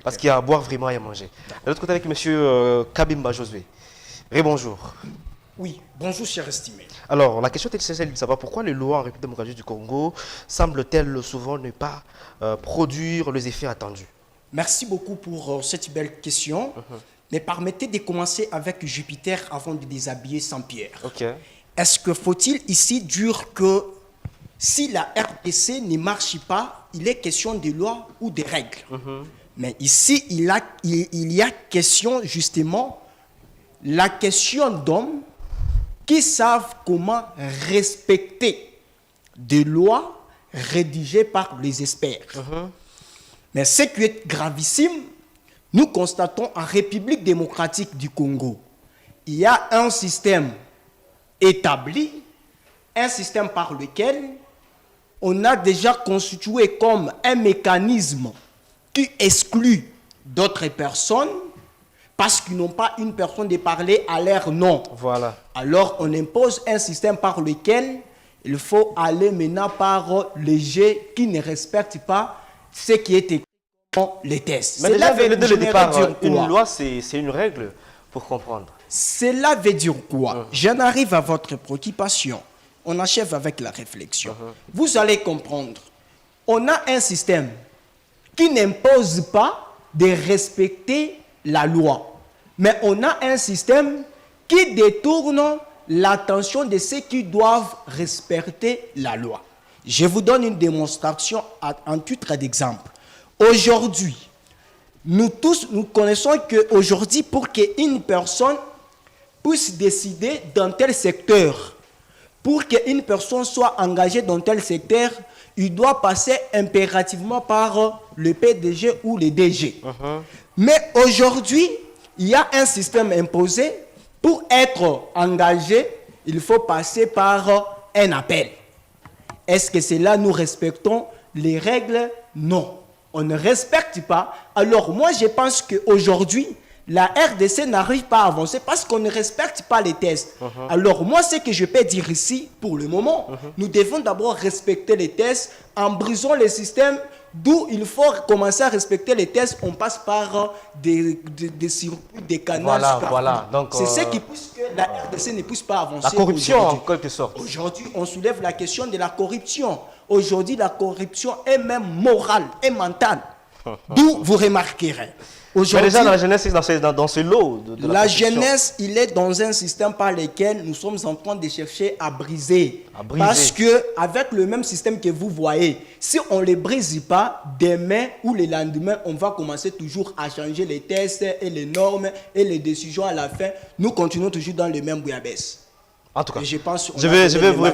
parce qu'il y a à boire vraiment et à manger. De l'autre côté, avec M. Kabimba Josué. Bonjour. Oui, bonjour cher estimé. Alors, la question est celle de savoir pourquoi les lois en République démocratique du Congo semblent-elles souvent ne pas produire les effets attendus? Merci beaucoup pour cette belle question. Mais permettez de commencer avec Jupiter avant de déshabiller Saint-Pierre. Est-ce que faut-il ici dire que si la RDC ne marche pas, il est question de loi ou de règles? Mais ici, il y a question justement, la question d'hommes qui savent comment respecter des lois rédigées par les experts. Mais ce qui est gravissime, nous constatons en République démocratique du Congo, il y a un système établi, un système par lequel on a déjà constitué comme un mécanisme qui exclut d'autres personnes parce qu'ils n'ont pas une personne de parler à leur nom. Voilà. Alors on impose un système par lequel il faut aller maintenant par les jeux qui ne respectent pas ce qui est écrit dans les tests. Mais déjà, dès le départ, une loi, c'est une règle pour comprendre. Cela veut dire quoi? J'en arrive à votre préoccupation. On achève avec la réflexion. Vous allez comprendre. On a un système qui n'impose pas de respecter la loi. Mais on a un système qui détourne l'attention de ceux qui doivent respecter la loi. Je vous donne une démonstration en titre d'exemple. Aujourd'hui, nous tous, nous connaissons qu'aujourd'hui, pour qu'une personne puisse décider dans tel secteur, pour qu'une personne soit engagée dans tel secteur, il doit passer impérativement par le PDG ou le DG. Mais aujourd'hui, il y a un système imposé. Pour être engagé, il faut passer par un appel. Est-ce que c'est là nous respectons les règles? Non. On ne respecte pas. Alors moi, je pense qu'aujourd'hui, la RDC n'arrive pas à avancer parce qu'on ne respecte pas les tests. Alors moi, ce que je peux dire ici, pour le moment, nous devons d'abord respecter les tests en brisant les systèmes d'où il faut commencer à respecter les tests. On passe par des circuits, des canaux. Voilà. C'est ce qui pousse que la RDC ne puisse pas avancer. La corruption, en quelque sorte. Aujourd'hui, on soulève la question de la corruption. Aujourd'hui, la corruption est même morale et mentale. D'où vous remarquerez. Mais déjà, la jeunesse est dans ce lot de la jeunesse, il est dans un système par lequel nous sommes en train de chercher à briser. Parce qu'avec le même système que vous voyez, si on ne le brise pas, demain ou le lendemain, on va commencer toujours à changer les tests et les normes et les décisions à la fin. Nous continuons toujours dans le même bouillabaisse. En tout cas, et je pense je vais vous